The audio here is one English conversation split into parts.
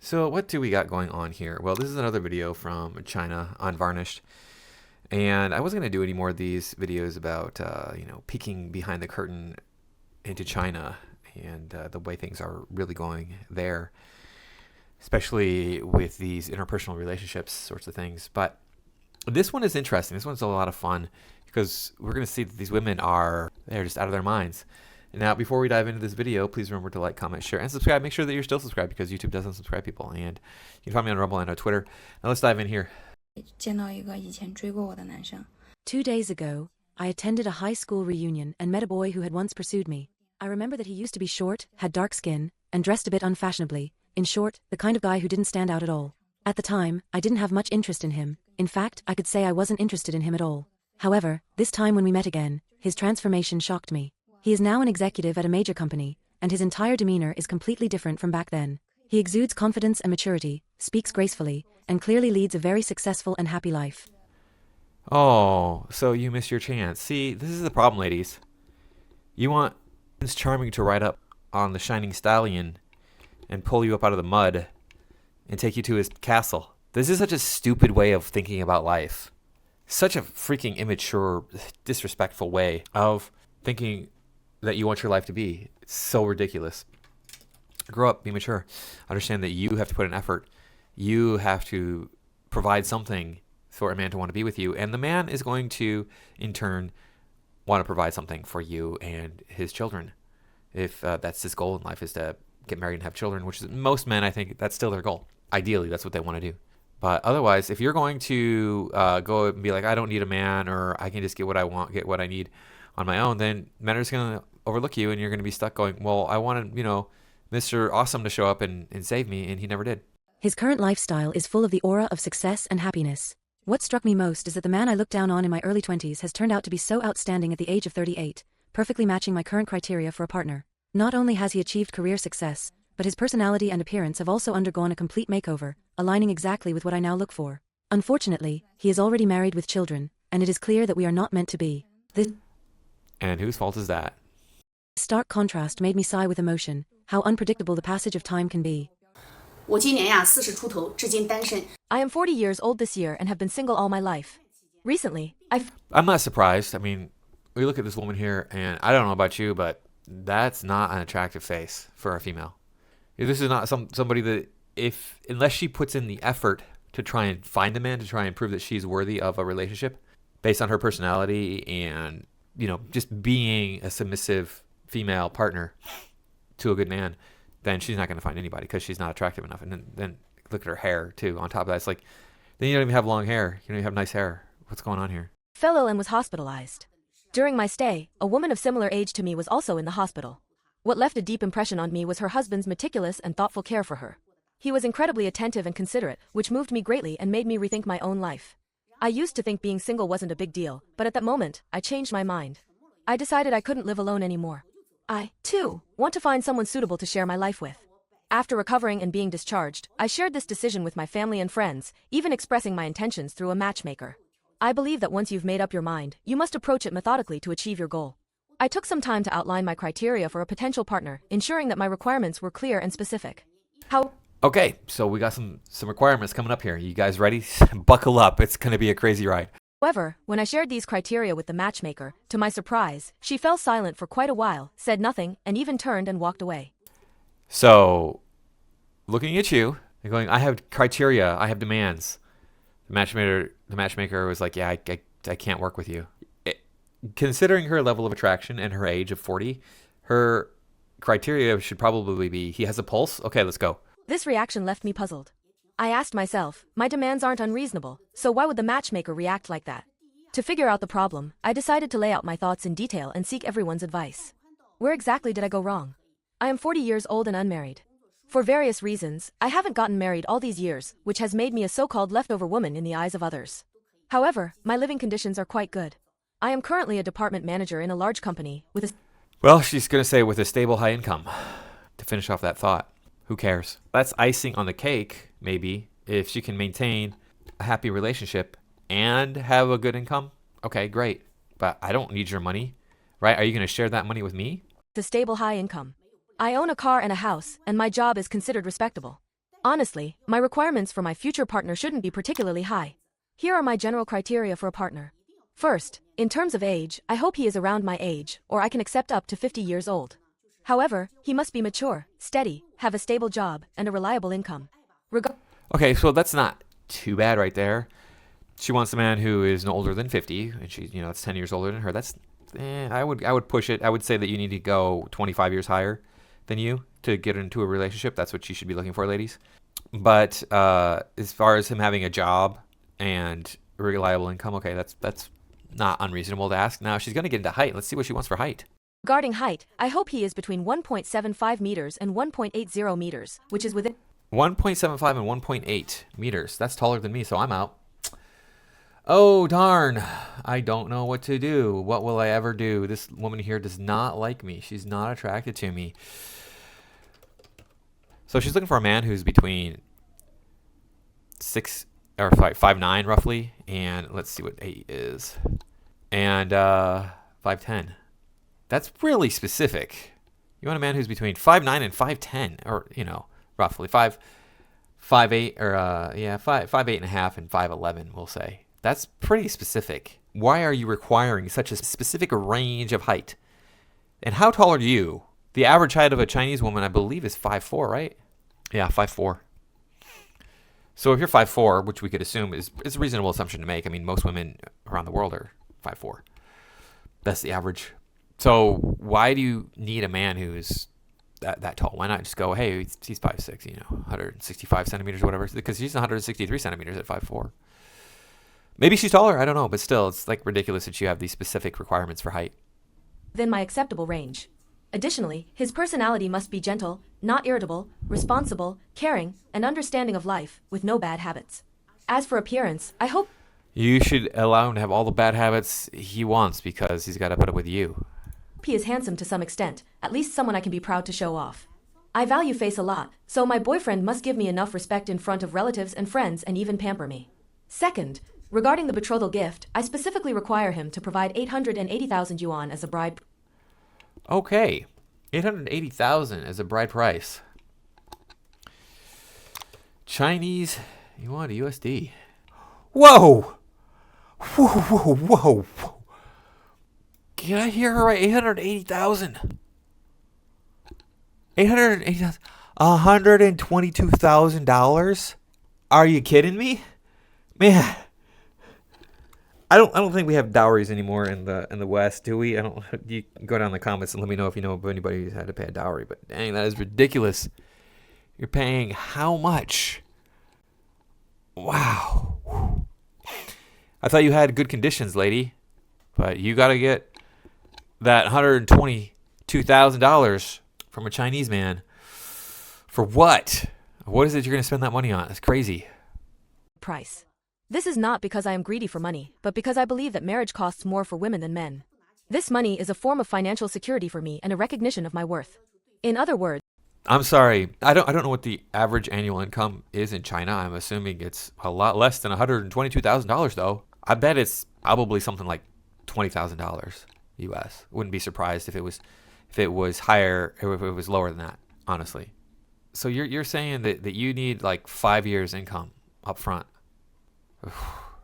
So what do we got going on here? Well, this is another video from China Unvarnished. And I wasn't going to do any more of these videos about, peeking behind the curtain into China and the way things are really going there, especially with these interpersonal relationships sorts of things. But this one is interesting. This one's a lot of fun because we're going to see that these women they're just out of their minds. Now, before we dive into this video, please remember to like, comment, share, and subscribe. Make sure that you're still subscribed because YouTube doesn't subscribe people. And you can find me on Rumble and on Twitter. Now let's dive in here. 2 days ago, I attended a high school reunion and met a boy who had once pursued me. I remember that he used to be short, had dark skin, and dressed a bit unfashionably. In short, the kind of guy who didn't stand out at all. At the time, I didn't have much interest in him. In fact, I could say I wasn't interested in him at all. However, this time when we met again, his transformation shocked me. He is now an executive at a major company, and his entire demeanor is completely different from back then. He exudes confidence and maturity, speaks gracefully, and clearly leads a very successful and happy life. Oh, so you missed your chance. See, this is the problem, ladies. You want Prince Charming to ride up on the shining stallion and pull you up out of the mud and take you to his castle. This is such a stupid way of thinking about life. Such a freaking immature, disrespectful way of thinking that you want your life to be. It's so ridiculous. Grow up, be mature. Understand that you have to put an effort. You have to provide something for a man to want to be with you. And the man is going to, in turn, want to provide something for you and his children. If that's his goal in life, is to get married and have children, which is most men, I think that's still their goal. Ideally, that's what they want to do. But otherwise, if you're going to go and be like, I don't need a man, or I can just get what I want, get what I need on my own, then men are just going to overlook you and you're going to be stuck going, well, I wanted, Mr. Awesome to show up and save me, and he never did. His current lifestyle is full of the aura of success and happiness. What struck me most is that the man I looked down on in my early 20s has turned out to be so outstanding at the age of 38, perfectly matching my current criteria for a partner. Not only has he achieved career success, but his personality and appearance have also undergone a complete makeover, aligning exactly with what I now look for. Unfortunately, he is already married with children, and it is clear that we are not meant to be. This And whose fault is that? stark contrast made me sigh with emotion. How unpredictable the passage of time can be. 我今年呀40出头，至今单身。 I am 40 years old this year and have been single all my life. Recently, I'm not surprised. I mean, we look at this woman here, and I don't know about you, but that's not an attractive face for a female. This is not somebody that, unless she puts in the effort to try and find a man, to try and prove that she's worthy of a relationship, based on her personality and, just being a submissive female partner to a good man, then she's not going to find anybody because she's not attractive enough. And then look at her hair too. On top of that, it's like, then you don't even have long hair. You don't even have nice hair. What's going on here? fell ill and was hospitalized. During my stay, a woman of similar age to me was also in the hospital. What left a deep impression on me was her husband's meticulous and thoughtful care for her. He was incredibly attentive and considerate, which moved me greatly and made me rethink my own life. I used to think being single wasn't a big deal, but at that moment, I changed my mind. I decided I couldn't live alone anymore. I, too, want to find someone suitable to share my life with. After recovering and being discharged, I shared this decision with my family and friends, even expressing my intentions through a matchmaker. I believe that once you've made up your mind, you must approach it methodically to achieve your goal. I took some time to outline my criteria for a potential partner, ensuring that my requirements were clear and specific. Okay, so we got some requirements coming up here. You guys ready? Buckle up. It's going to be a crazy ride. However, when I shared these criteria with the matchmaker, to my surprise, she fell silent for quite a while, said nothing, and even turned and walked away. So, looking at you and going, I have criteria, I have demands. The matchmaker was like, yeah, I can't work with you. Considering her level of attraction and her age of 40, her criteria should probably be, he has a pulse? Okay, let's go. This reaction left me puzzled. I asked myself, my demands aren't unreasonable, so why would the matchmaker react like that? To figure out the problem, I decided to lay out my thoughts in detail and seek everyone's advice. Where exactly did I go wrong? I am 40 years old and unmarried. For various reasons, I haven't gotten married all these years, which has made me a so-called leftover woman in the eyes of others. However, my living conditions are quite good. I am currently a department manager in a large company with a... Well, she's going to say with a stable high income. To finish off that thought, who cares? That's icing on the cake, maybe, if she can maintain a happy relationship and have a good income. Okay, great. But I don't need your money, right? Are you going to share that money with me? stable high income. I own a car and a house, and my job is considered respectable. Honestly, my requirements for my future partner shouldn't be particularly high. Here are my general criteria for a partner. First, in terms of age, I hope he is around my age, or I can accept up to 50 years old. However, he must be mature, steady, have a stable job, and a reliable income. Okay, so that's not too bad right there. She wants a man who is no older than 50, and she's, that's 10 years older than her. That's, I would push it. I would say that you need to go 25 years higher than you to get into a relationship. That's what you should be looking for, ladies. But as far as him having a job and a reliable income, okay, that's not unreasonable to ask. Now, she's going to get into height. Let's see what she wants for height. Regarding height, I hope he is between 1.75 meters and 1.80 meters, which is within 1.75 and 1.8 meters. That's taller than me, so I'm out. Oh, darn. I don't know what to do. What will I ever do? This woman here does not like me. She's not attracted to me. So she's looking for a man who's between 5'9", roughly, and let's see what 8 is, and 5'10". That's really specific. You want a man who's between 5'9" and 5'10", or roughly 5'8", or 5'8" and a half and 5'11", we'll say. That's pretty specific. Why are you requiring such a specific range of height? And how tall are you? The average height of a Chinese woman, I believe, is 5'4", right? Yeah, 5'4". So if you're 5'4", which we could assume is a reasonable assumption to make. I mean, most women around the world are 5'4". That's the average. So why do you need a man who's that tall? Why not just go, hey, he's 5'6", 165 centimeters or whatever? Because she's 163 centimeters at 5'4". Maybe she's taller, I don't know, but still, it's like ridiculous that you have these specific requirements for height. within my acceptable range. Additionally, his personality must be gentle, not irritable, responsible, caring, and understanding of life, with no bad habits. As for appearance, I hope You should allow him to have all the bad habits he wants because he's got to put up with you. he is handsome to some extent, at least someone I can be proud to show off. I value face a lot, so my boyfriend must give me enough respect in front of relatives and friends and even pamper me. Second, regarding the betrothal gift, I specifically require him to provide 880,000 yuan as a bride. Okay, 880,000 as a bride price. Chinese yuan to USD. Whoa! Whoa, whoa, whoa, whoa. Can I hear her right? 880,000. 880,000. $122,000? Are you kidding me? Man. I don't think we have dowries anymore in the West, do we? You can go down in the comments and let me know if you know of anybody who's had to pay a dowry, but dang, that is ridiculous. You're paying how much? Wow. I thought you had good conditions, lady, but you got to get that $122,000 from a Chinese man. For what? What is it you're going to spend that money on? It's crazy. Price. This is not because I am greedy for money, but because I believe that marriage costs more for women than men. This money is a form of financial security for me and a recognition of my worth. In other words, I'm sorry. I don't know what the average annual income is in China. I'm assuming it's a lot less than $122,000 though. I bet it's probably something like $20,000 US. Wouldn't be surprised if it was higher or if it was lower than that, honestly. So you're saying that you need like 5 years income up front.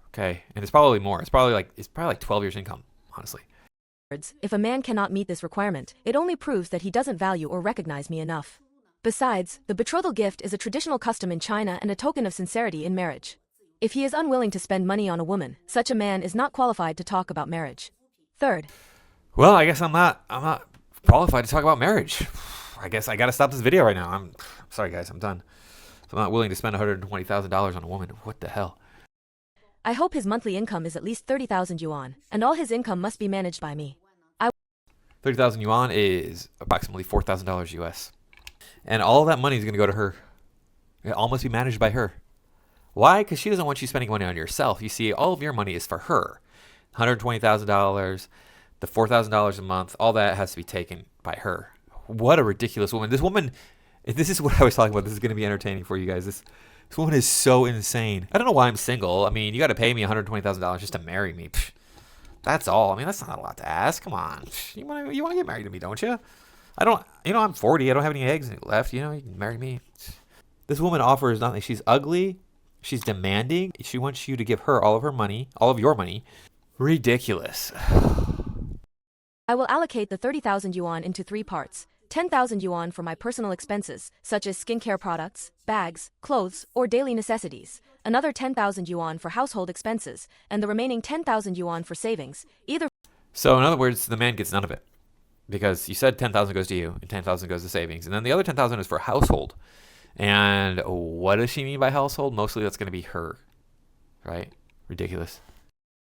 Okay, and it's probably more. It's probably like 12 years income, honestly. if a man cannot meet this requirement, it only proves that he doesn't value or recognize me enough. Besides, the betrothal gift is a traditional custom in China and a token of sincerity in marriage. If he is unwilling to spend money on a woman, such a man is not qualified to talk about marriage. Third, Well, I guess I'm not qualified to talk about marriage. I guess I got to stop this video right now. I'm sorry, guys. I'm done. So I'm not willing to spend $120,000 on a woman. What the hell? I hope his monthly income is at least 30,000 yuan, and all his income must be managed by me. 30,000 yuan is approximately $4,000 US. And all that money is going to go to her. It all must be managed by her. Why? Because she doesn't want you spending money on yourself. You see, all of your money is for her. $120,000, the $4,000 a month, all that has to be taken by her. What a ridiculous woman. This woman, this is what I was talking about. This is going to be entertaining for you guys. This woman is so insane. I don't know why I'm single. I mean, you got to pay me $120,000 just to marry me. Psh, that's all. I mean, that's not a lot to ask. Come on. Psh, you want to get married to me, don't you? I'm 40. I don't have any eggs left. You can marry me. This woman offers nothing. She's ugly. She's demanding. She wants you to give her all of her money, all of your money. Ridiculous. I will allocate the 30,000 yuan into 3 parts. 10,000 yuan for my personal expenses, such as skincare products, bags, clothes, or daily necessities. Another 10,000 yuan for household expenses, and the remaining 10,000 yuan for savings, either. So in other words, the man gets none of it. Because you said 10,000 goes to you and 10,000 goes to savings. And then the other 10,000 is for household. And what does she mean by household? Mostly that's going to be her. Right? Ridiculous.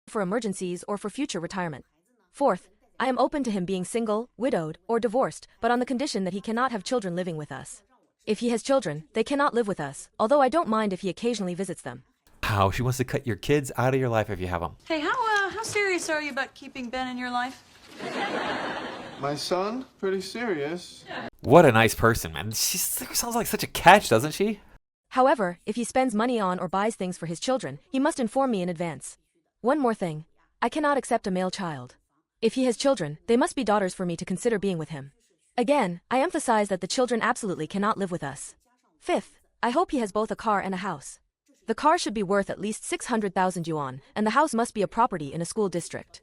For emergencies or for future retirement. Fourth, I am open to him being single, widowed, or divorced, but on the condition that he cannot have children living with us. If he has children, they cannot live with us, although I don't mind if he occasionally visits them. How? She wants to cut your kids out of your life if you have them. Hey, how serious are you about keeping Ben in your life? My son? Pretty serious. What a nice person, man. She sounds like such a catch, doesn't she? However, if he spends money on or buys things for his children, he must inform me in advance. One more thing. I cannot accept a male child. If he has children, they must be daughters for me to consider being with him. Again, I emphasize that the children absolutely cannot live with us. Fifth, I hope he has both a car and a house. The car should be worth at least 600,000 yuan, and the house must be a property in a school district.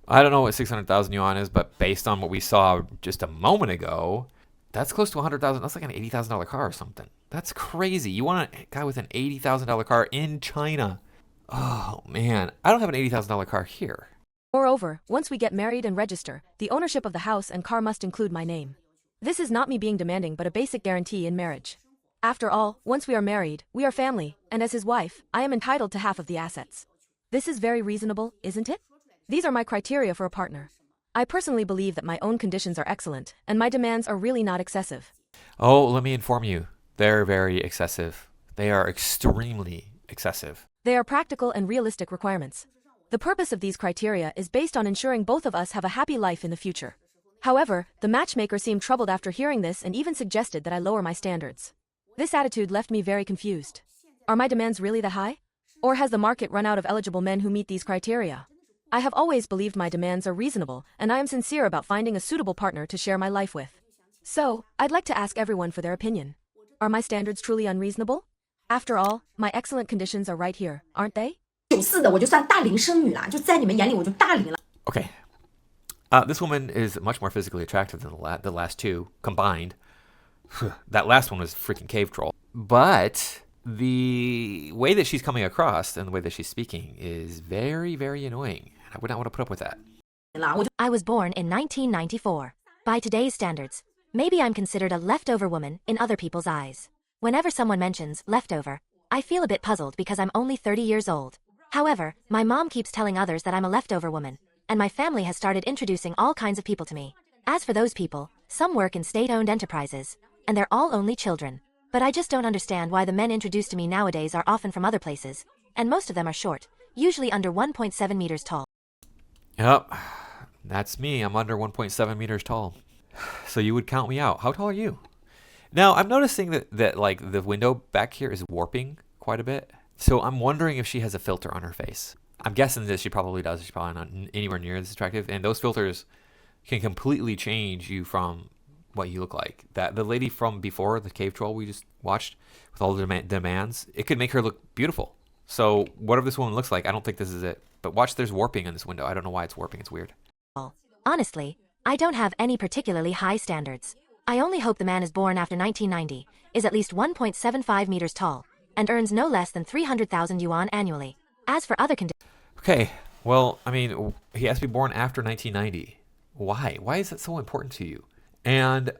I don't know what 600,000 yuan is, but based on what we saw just a moment ago, that's close to 100,000. That's like an $80,000 car or something. That's crazy. You want a guy with an $80,000 car in China? Oh, man. I don't have an $80,000 car here. Moreover, once we get married and register, the ownership of the house and car must include my name. This is not me being demanding but a basic guarantee in marriage. After all, once we are married, we are family, and as his wife, I am entitled to half of the assets. This is very reasonable, isn't it? These are my criteria for a partner. I personally believe that my own conditions are excellent, and my demands are really not excessive. Oh, let me inform you. They're very excessive. They are extremely excessive. They are practical and realistic requirements. The purpose of these criteria is based on ensuring both of us have a happy life in the future. However, the matchmaker seemed troubled after hearing this and even suggested that I lower my standards. This attitude left me very confused. Are my demands really that high? Or has the market run out of eligible men who meet these criteria? I have always believed my demands are reasonable, and I am sincere about finding a suitable partner to share my life with. So, I'd like to ask everyone for their opinion. Are my standards truly unreasonable? After all, my excellent conditions are right here, aren't they? 94的我就算大龄剩女啦，就在你们眼里我就大龄了。 Okay. This woman is much more physically attractive than the last two combined. That last one was a freaking cave troll. But the way that she's coming across and the way that she's speaking is very, very annoying. I would not want to put up with that. I was born in 1994. By today's standards, maybe I'm considered a leftover woman in other people's eyes. Whenever someone mentions leftover, I feel a bit puzzled because I'm only 30 years old. However, my mom keeps telling others that I'm a leftover woman, and my family has started introducing all kinds of people to me. As for those people, some work in state-owned enterprises, and they're all only children. But I just don't understand why the men introduced to me nowadays are often from other places, and most of them are short, usually under 1.7 meters tall. Yep, that's me. I'm under 1.7 meters tall. So you would count me out. How tall are you? Now, I'm noticing that like the window back here is warping quite a bit. So I'm wondering if she has a filter on her face. I'm guessing that she probably does. She's probably not anywhere near this attractive. And those filters can completely change you from what you look like. That the lady from before, the cave troll we just watched with all the demands, it could make her look beautiful. So whatever this woman looks like, I don't think this is it. But watch, there's warping in this window. I don't know why it's warping. It's weird. Honestly, I don't have any particularly high standards. I only hope the man is born after 1990, is at least 1.75 meters tall, and earns no less than 300,000 yuan annually. As for other conditions... Okay, well, I mean, he has to be born after 1990. Why? Why is that so important to you? And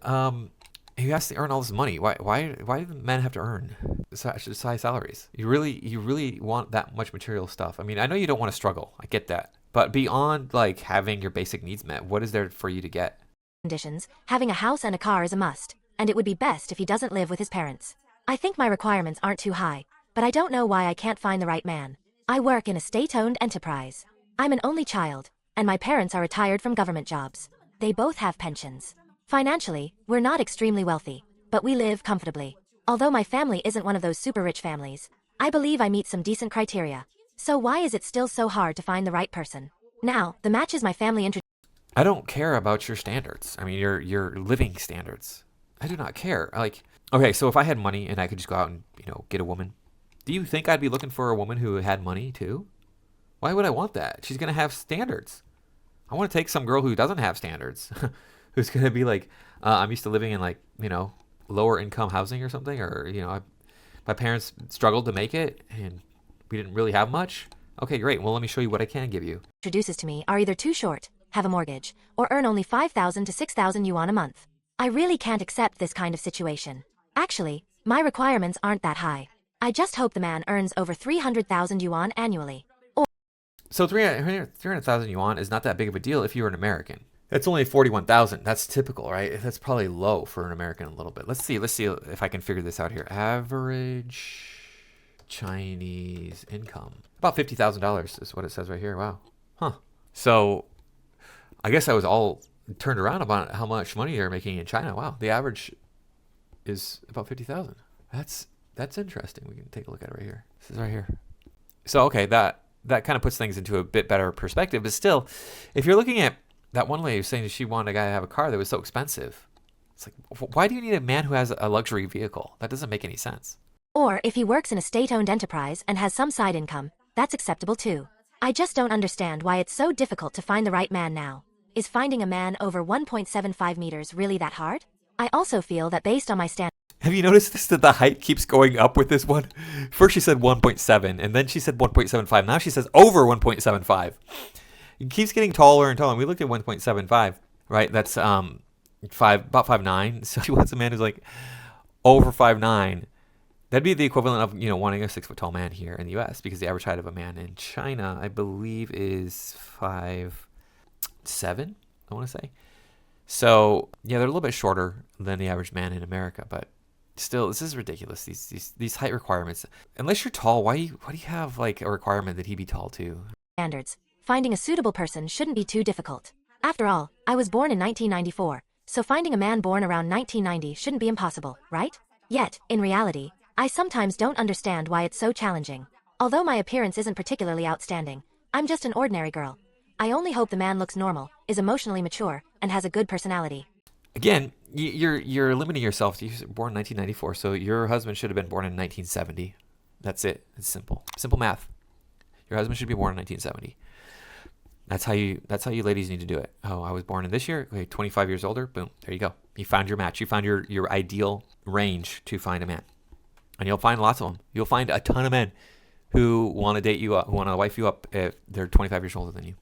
he has to earn all this money. Why do men have to earn such high salaries? You really want that much material stuff. I mean, I know you don't want to struggle. I get that. But beyond like having your basic needs met, what is there for you to get? Conditions, having a house and a car is a must, and it would be best if he doesn't live with his parents. I think my requirements aren't too high, but I don't know why I can't find the right man. I work in a state-owned enterprise. I'm an only child, and my parents are retired from government jobs. They both have pensions. Financially, we're not extremely wealthy, but we live comfortably. Although my family isn't one of those super rich families, I believe I meet some decent criteria. So why is it still so hard to find the right person? Now, the matches my family I don't care about your standards. I mean, your living standards. I do not care. Like, Okay, so if I had money and I could just go out and, get a woman, do you think I'd be looking for a woman who had money too? Why would I want that? She's going to have standards. I want to take some girl who doesn't have standards, who's going to be like, I'm used to living in like, lower income housing or something, or, my parents struggled to make it and we didn't really have much. Okay, great. Well, let me show you what I can give you. Introduces to me are either too short, have a mortgage, or earn only 5,000 to 6,000 yuan a month. I really can't accept this kind of situation. Actually, my requirements aren't that high. I just hope the man earns over 300,000 yuan annually. So 300,000 yuan is not that big of a deal if you're an American. That's only 41,000. That's typical, right? That's probably low for an American a little bit. Let's see if I can figure this out here. Average Chinese income. About $50,000 is what it says right here. Wow. Huh. So I guess I was all turned around about how much money they're making in China. Wow. The average is about 50,000. That's interesting. We can take a look at it right here. This is right here. So, okay, that kind of puts things into a bit better perspective. But still, if you're looking at that one lady who's saying she wanted a guy to have a car that was so expensive, it's like, why do you need a man who has a luxury vehicle? That doesn't make any sense. Or if he works in a state-owned enterprise and has some side income, that's acceptable too. I just don't understand why it's so difficult to find the right man now. Is finding a man over 1.75 meters really that hard? I also feel that based on my standards. Have you noticed this, that the height keeps going up with this one? First she said 1.7, and then she said 1.75. Now she says over 1.75. It keeps getting taller and taller. And we looked at 1.75, right? That's about 5'9". So she wants a man who's like over 5'9". That'd be the equivalent of, wanting a 6 foot tall man here in the US, because the average height of a man in China, I believe, is 5'7", I want to say. So, yeah, they're a little bit shorter than the average man in America, but still, this is ridiculous. These height requirements. Unless you're tall, why do you have like a requirement that he be tall too? Standards. Finding a suitable person shouldn't be too difficult. After all, I was born in 1994, so finding a man born around 1990 shouldn't be impossible, right? Yet, in reality, I sometimes don't understand why it's so challenging. Although my appearance isn't particularly outstanding, I'm just an ordinary girl. I only hope the man looks normal, is emotionally mature, and has a good personality. Again, you're limiting yourself. You were born in 1994, so your husband should have been born in 1970. That's it. It's simple. Simple math. Your husband should be born in 1970. That's how you ladies need to do it. Oh, I was born in this year. Okay, 25 years older. Boom. There you go. You found your match. You found your ideal range to find a man. And you'll find lots of them. You'll find a ton of men who want to date you up, who want to wife you up if they're 25 years older than you.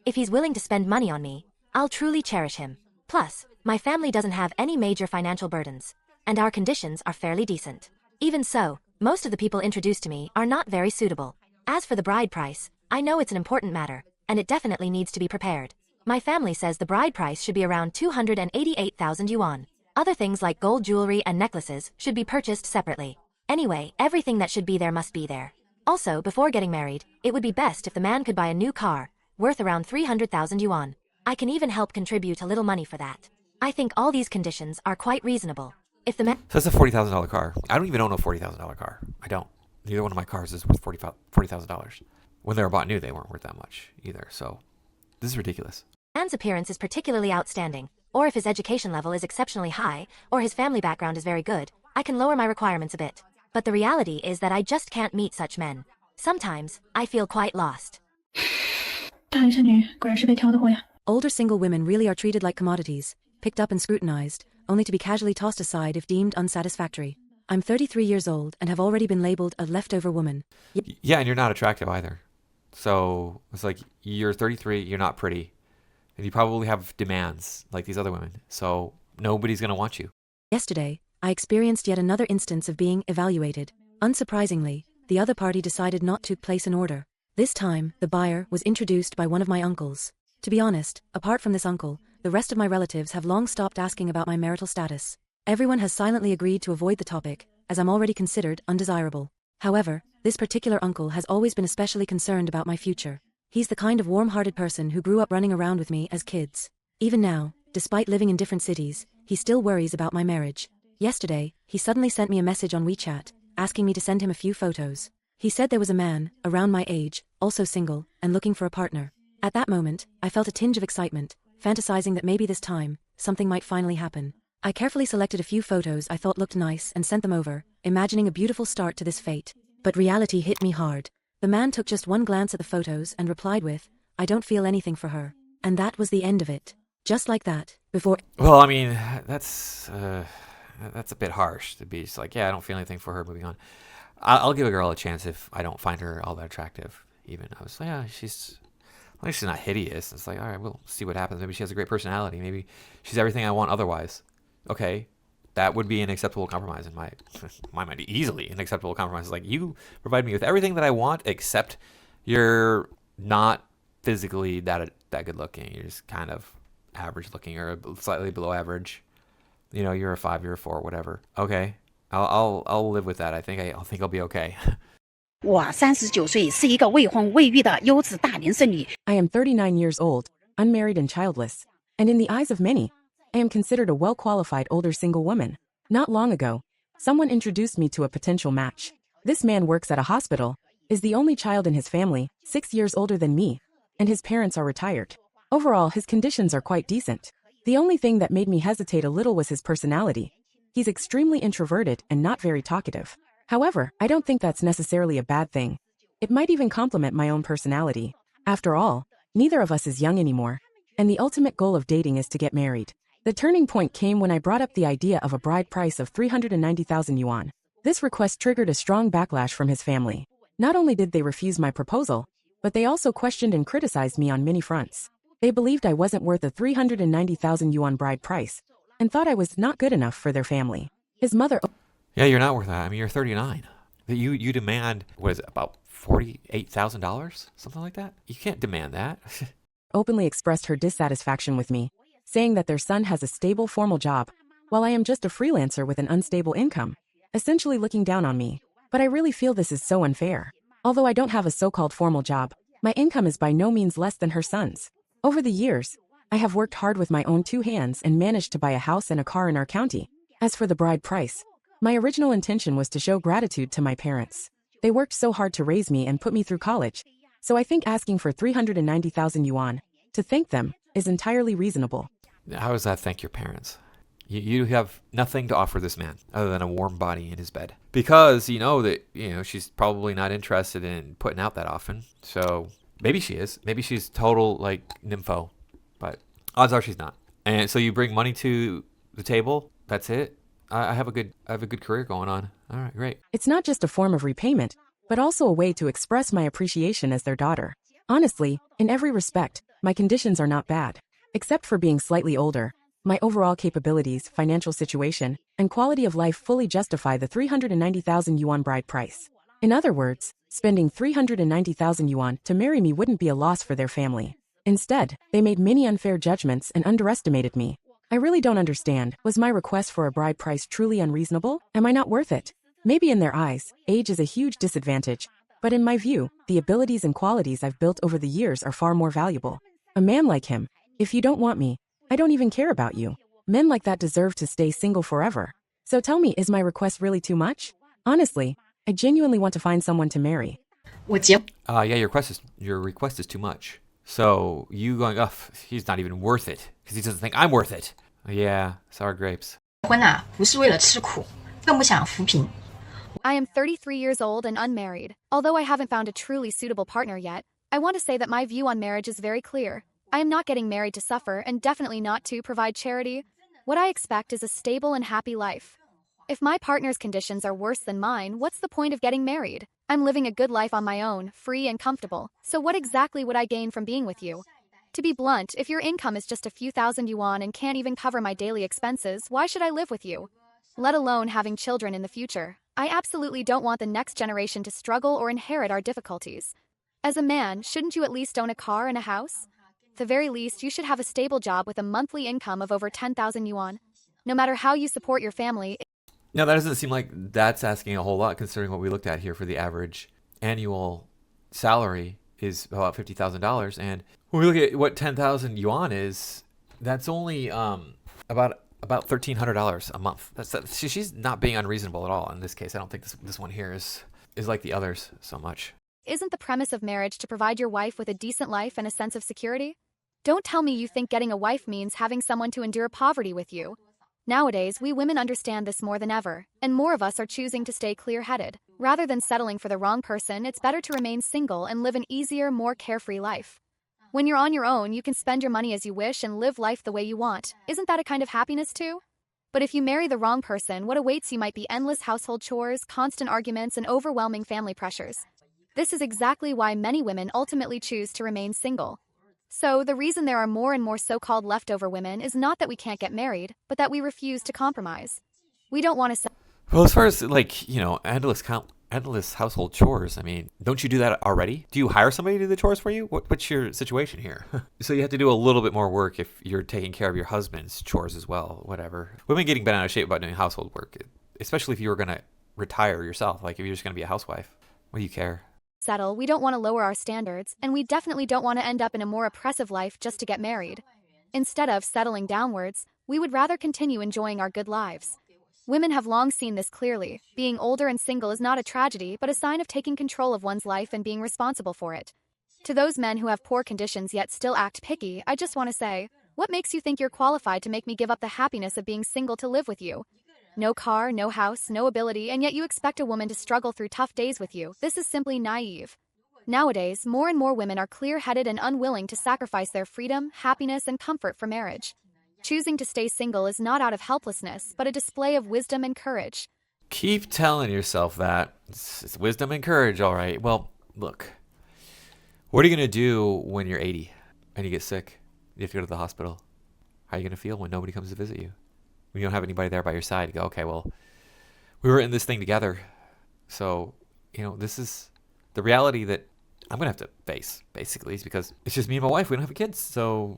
If he's willing to spend money on me, I'll truly cherish him. Plus, my family doesn't have any major financial burdens, and our conditions are fairly decent. Even so, most of the people introduced to me are not very suitable. As for the bride price, I know it's an important matter, and it definitely needs to be prepared. My family says the bride price should be around 288,000 yuan. Other things like gold jewelry and necklaces should be purchased separately. Anyway, everything that should be there must be there. Also, before getting married, it would be best if the man could buy a new car, worth around 300,000 yuan. I can even help contribute a little money for that. I think all these conditions are quite reasonable. If the man... So that's a $40,000 car. I don't even own a $40,000 car. I don't. Neither one of my cars is worth $40,000. When they were bought new, they weren't worth that much either. So this is ridiculous. Man's appearance is particularly outstanding, or if his education level is exceptionally high, or his family background is very good, I can lower my requirements a bit. But the reality is that I just can't meet such men. Sometimes, I feel quite lost. Older single women really are treated like commodities, picked up and scrutinized, only to be casually tossed aside if deemed unsatisfactory. I'm 33 years old and have already been labeled a leftover woman. Yeah, and you're not attractive either. So it's like, you're 33, you're not pretty, and you probably have demands like these other women. So nobody's going to want you. Yesterday, I experienced yet another instance of being evaluated. Unsurprisingly, the other party decided not to place an order. This time, the buyer was introduced by one of my uncles. To be honest, apart from this uncle, the rest of my relatives have long stopped asking about my marital status. Everyone has silently agreed to avoid the topic, as I'm already considered undesirable. However, this particular uncle has always been especially concerned about my future. He's the kind of warm-hearted person who grew up running around with me as kids. Even now, despite living in different cities, he still worries about my marriage. Yesterday, he suddenly sent me a message on WeChat, asking me to send him a few photos. He said there was a man, around my age, also single, and looking for a partner. At that moment, I felt a tinge of excitement, fantasizing that maybe this time, something might finally happen. I carefully selected a few photos I thought looked nice and sent them over, imagining a beautiful start to this fate. But reality hit me hard. The man took just one glance at the photos and replied with, "I don't feel anything for her." And that was the end of it. Just like that, before... Well, I mean, that's a bit harsh to be just like, yeah, I don't feel anything for her, moving on. I'll give a girl a chance if I don't find her all that attractive, even. I was like, yeah, she's not hideous. It's like, all right, we'll see what happens. Maybe she has a great personality. Maybe she's everything I want otherwise. Okay, that would be an acceptable compromise in my mind. Easily an acceptable compromise. It's like, you provide me with everything that I want, except you're not physically that good looking. You're just kind of average looking, or slightly below average. You know, you're a 5, you're a 4, whatever. Okay, I'll live with that. I think I'll be okay. 我39岁，是一个未婚未育的优质大龄剩女。 I am 39 years old, unmarried and childless, and in the eyes of many, I am considered a well-qualified older single woman. Not long ago, someone introduced me to a potential match. This man works at a hospital, is the only child in his family, 6 years older than me, and his parents are retired. Overall, his conditions are quite decent. The only thing that made me hesitate a little was his personality. He's extremely introverted and not very talkative. However, I don't think that's necessarily a bad thing. It might even complement my own personality. After all, neither of us is young anymore, and the ultimate goal of dating is to get married. The turning point came when I brought up the idea of a bride price of 390,000 yuan. This request triggered a strong backlash from his family. Not only did they refuse my proposal, but they also questioned and criticized me on many fronts. They believed I wasn't worth a 390,000 yuan bride price, and thought I was not good enough for their family. His mother... Yeah, you're not worth that. I mean, you're 39. You demand, what is it, about $48,000? Something like that? You can't demand that. openly expressed her dissatisfaction with me, saying that their son has a stable formal job, while I am just a freelancer with an unstable income, essentially looking down on me. But I really feel this is so unfair. Although I don't have a so-called formal job, my income is by no means less than her son's. Over the years, I have worked hard with my own 2 hands and managed to buy a house and a car in our county. As for the bride price, my original intention was to show gratitude to my parents. They worked so hard to raise me and put me through college, so I think asking for 390,000 yuan to thank them is entirely reasonable. How does that thank your parents? You have nothing to offer this man other than a warm body in his bed. Because you know that, she's probably not interested in putting out that often. So maybe she is. Maybe she's total nympho. But odds are she's not. And so you bring money to the table. That's it. I have a good career going on. All right, great. It's not just a form of repayment, but also a way to express my appreciation as their daughter. Honestly, in every respect, my conditions are not bad. Except for being slightly older, my overall capabilities, financial situation, and quality of life fully justify the 390,000 yuan bride price. In other words, spending 390,000 yuan to marry me wouldn't be a loss for their family. Instead, they made many unfair judgments and underestimated me. I really don't understand. Was my request for a bride price truly unreasonable? Am I not worth it? Maybe in their eyes, age is a huge disadvantage. But in my view, the abilities and qualities I've built over the years are far more valuable. A man like him, if you don't want me, I don't even care about you. Men like that deserve to stay single forever. So tell me, is my request really too much? Honestly, I genuinely want to find someone to marry. Yeah, your request is too much. So you going, he's not even worth it because he doesn't think I'm worth it. Yeah, sour grapes. 婚啊，不是为了吃苦，更不想扶贫。 I am 33 years old and unmarried. Although I haven't found a truly suitable partner yet, I want to say that my view on marriage is very clear. I am not getting married to suffer and definitely not to provide charity. What I expect is a stable and happy life. If my partner's conditions are worse than mine, what's the point of getting married? I'm living a good life on my own, free and comfortable. So what exactly would I gain from being with you? To be blunt, if your income is just a few thousand yuan and can't even cover my daily expenses, why should I live with you? Let alone having children in the future. I absolutely don't want the next generation to struggle or inherit our difficulties. As a man, shouldn't you at least own a car and a house? At the very least, you should have a stable job with a monthly income of over 10,000 yuan. No matter how you support your family. Now, that doesn't seem like that's asking a whole lot, considering what we looked at here for the average annual salary is about $50,000. And when we look at what 10,000 yuan is, that's only about $1,300 a month. She's not being unreasonable at all in this case. I don't think this one here is like the others so much. Isn't the premise of marriage to provide your wife with a decent life and a sense of security? Don't tell me you think getting a wife means having someone to endure poverty with you. Nowadays, we women understand this more than ever, and more of us are choosing to stay clear-headed. Rather than settling for the wrong person, it's better to remain single and live an easier, more carefree life. When you're on your own, you can spend your money as you wish and live life the way you want. Isn't that a kind of happiness too? But if you marry the wrong person, what awaits you might be endless household chores, constant arguments, and overwhelming family pressures. This is exactly why many women ultimately choose to remain single. So, the reason there are more and more so-called leftover women is not that we can't get married, but that we refuse to compromise. We don't want to Well, as far as like, endless household chores, I mean, don't you do that already? Do you hire somebody to do the chores for you? What's your situation here? So you have to do a little bit more work if you're taking care of your husband's chores as well, whatever. Women getting bent out of shape about doing household work, especially if you were going to retire yourself, like if you're just going to be a housewife. What do you care? settle, we don't want to lower our standards, and we definitely don't want to end up in a more oppressive life just to get married. Instead of settling downwards, we would rather continue enjoying our good lives. Women have long seen this clearly. Being older and single is not a tragedy, but a sign of taking control of one's life and being responsible for it. To those men who have poor conditions yet still act picky, I just want to say, what makes you think you're qualified to make me give up the happiness of being single to live with you? No car, no house, no ability, and yet you expect a woman to struggle through tough days with you. This is simply naive. Nowadays, more and more women are clear-headed and unwilling to sacrifice their freedom, happiness, and comfort for marriage. Choosing to stay single is not out of helplessness, but a display of wisdom and courage. Keep telling yourself that. It's wisdom and courage, all right. Well, look. What are you going to do when you're 80 and you get sick? You have to go to the hospital. How are you going to feel when nobody comes to visit you? When you don't have anybody there by your side, you go, okay, well, we were in this thing together. So, this is the reality that I'm going to have to face, basically, is because it's just me and my wife. We don't have kids. So,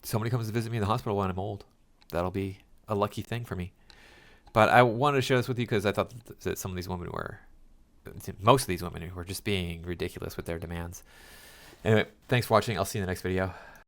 somebody comes to visit me in the hospital when I'm old. That'll be a lucky thing for me. But I wanted to share this with you because I thought that some of these women most of these women were just being ridiculous with their demands. Anyway, thanks for watching. I'll see you in the next video.